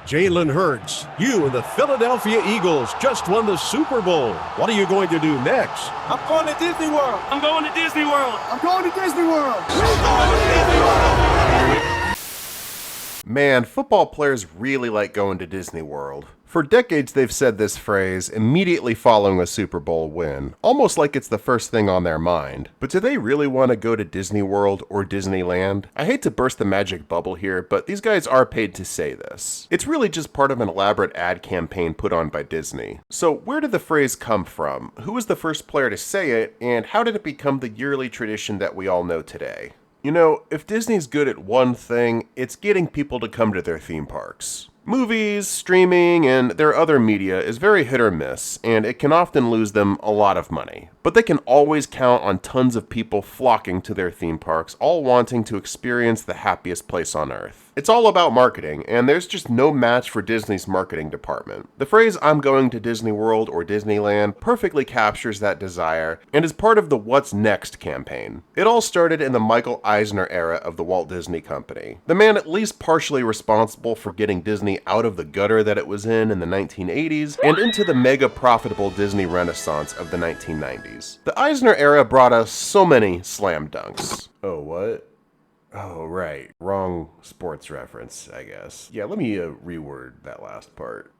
Jalen Hurts, you and the Philadelphia Eagles just won the Super Bowl. What are you going to do next? I'm going to Disney World. I'm going to Disney World. I'm going to Disney World. We're going to Disney World. Man, football players really like going to Disney World. For decades, they've said this phrase immediately following a Super Bowl win, almost like it's the first thing on their mind. But do they really want to go to Disney World or Disneyland? I hate to burst the magic bubble here, but these guys are paid to say this. It's really just part of an elaborate ad campaign put on by Disney. So where did the phrase come from? Who was the first player to say it, and how did it become the yearly tradition that we all know today? You know, if Disney's good at one thing, it's getting people to come to their theme parks. Movies, streaming, and their other media is very hit or miss, and it can often lose them a lot of money. But they can always count on tons of people flocking to their theme parks, all wanting to experience the happiest place on earth. It's all about marketing, and there's just no match for Disney's marketing department. The phrase "I'm going to Disney World" or Disneyland perfectly captures that desire and is part of the What's Next campaign. It all started in the Michael Eisner era of the Walt Disney Company, the man at least partially responsible for getting Disney out of the gutter that it was in the 1980s and into the mega profitable Disney renaissance of the 1990s. The Eisner era brought us so many slam dunks. Oh, what? Oh, right. Wrong sports reference, I guess. Yeah, let me reword that last part.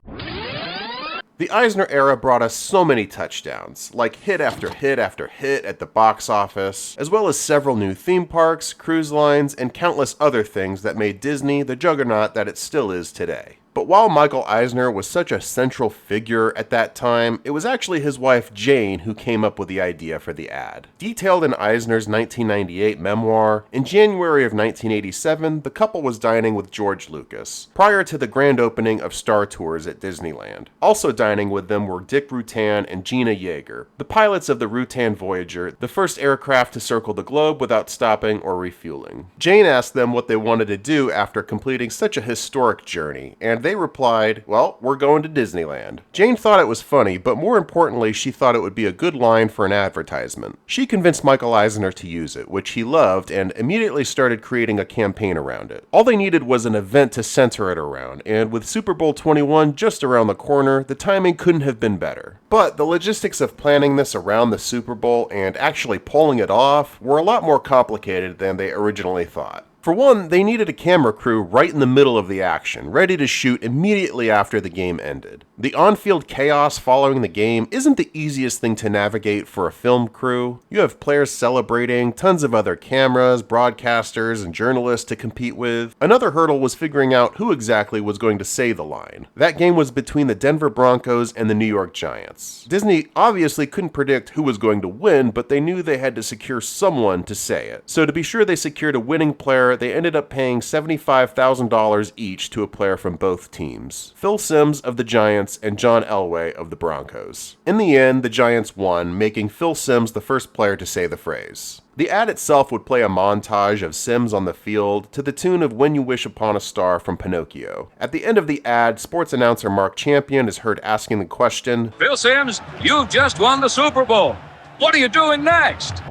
The Eisner era brought us so many touchdowns, like hit after hit after hit at the box office, as well as several new theme parks, cruise lines, and countless other things that made Disney the juggernaut that it still is today. But while Michael Eisner was such a central figure at that time, it was actually his wife Jane who came up with the idea for the ad. Detailed in Eisner's 1998 memoir, in January of 1987, the couple was dining with George Lucas, prior to the grand opening of Star Tours at Disneyland. Also dining with them were Dick Rutan and Gina Yeager, the pilots of the Rutan Voyager, the first aircraft to circle the globe without stopping or refueling. Jane asked them what they wanted to do after completing such a historic journey, and they replied, "Well, we're going to Disneyland." Jane thought it was funny, but more importantly, she thought it would be a good line for an advertisement. She convinced Michael Eisner to use it, which he loved, and immediately started creating a campaign around it. All they needed was an event to center it around, and with Super Bowl 21 just around the corner, the timing couldn't have been better. But the logistics of planning this around the Super Bowl and actually pulling it off were a lot more complicated than they originally thought. For one, they needed a camera crew right in the middle of the action, ready to shoot immediately after the game ended. The on-field chaos following the game isn't the easiest thing to navigate for a film crew. You have players celebrating, tons of other cameras, broadcasters, and journalists to compete with. Another hurdle was figuring out who exactly was going to say the line. That game was between the Denver Broncos and the New York Giants. Disney obviously couldn't predict who was going to win, but they knew they had to secure someone to say it. So to be sure they secured a winning player, they ended up paying $75,000 each to a player from both teams, Phil Simms of the Giants and John Elway of the Broncos. In the end, the Giants won, making Phil Simms the first player to say the phrase. The ad itself would play a montage of Simms on the field to the tune of "When You Wish Upon a Star" from Pinocchio. At the end of the ad, sports announcer Mark Champion is heard asking the question, "Phil Simms, you've just won the Super Bowl. What are you doing next?"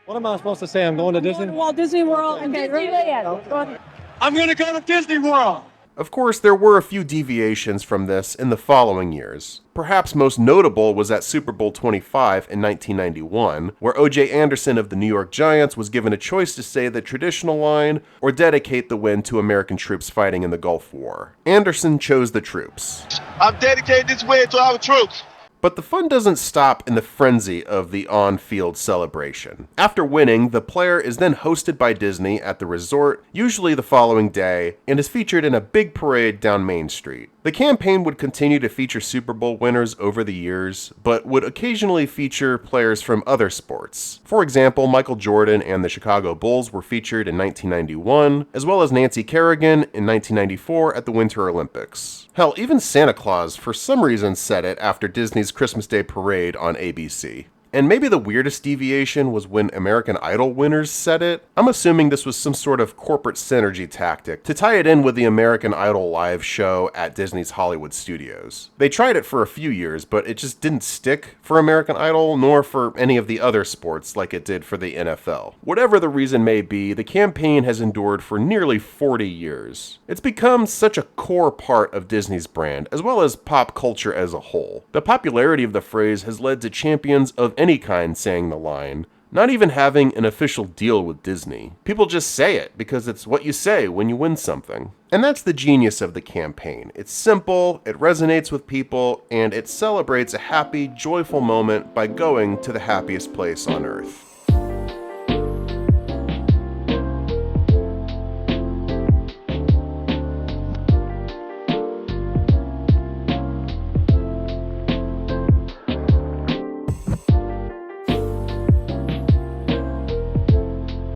What am I supposed to say? I'm going to Disney? Walt Disney World and Disneyland. I'm going to go to Disney World. Of course, there were a few deviations from this in the following years. Perhaps most notable was at Super Bowl 25 in 1991, where O.J. Anderson of the New York Giants was given a choice to say the traditional line or dedicate the win to American troops fighting in the Gulf War. Anderson chose the troops. I'm dedicating this win to our troops. But the fun doesn't stop in the frenzy of the on-field celebration. After winning, the player is then hosted by Disney at the resort, usually the following day, and is featured in a big parade down Main Street. The campaign would continue to feature Super Bowl winners over the years, but would occasionally feature players from other sports. For example, Michael Jordan and the Chicago Bulls were featured in 1991, as well as Nancy Kerrigan in 1994 at the Winter Olympics. Hell, even Santa Claus for some reason said it after Disney's Christmas Day parade on ABC. And maybe the weirdest deviation was when American Idol winners said it. I'm assuming this was some sort of corporate synergy tactic to tie it in with the American Idol live show at Disney's Hollywood Studios. They tried it for a few years, but it just didn't stick for American Idol nor for any of the other sports like it did for the NFL. Whatever the reason may be, the campaign has endured for nearly 40 years. It's become such a core part of Disney's brand, as well as pop culture as a whole. The popularity of the phrase has led to champions of any kind saying the line, not even having an official deal with Disney. People just say it because it's what you say when you win something. And that's the genius of the campaign. It's simple, it resonates with people, and it celebrates a happy, joyful moment by going to the happiest place on earth.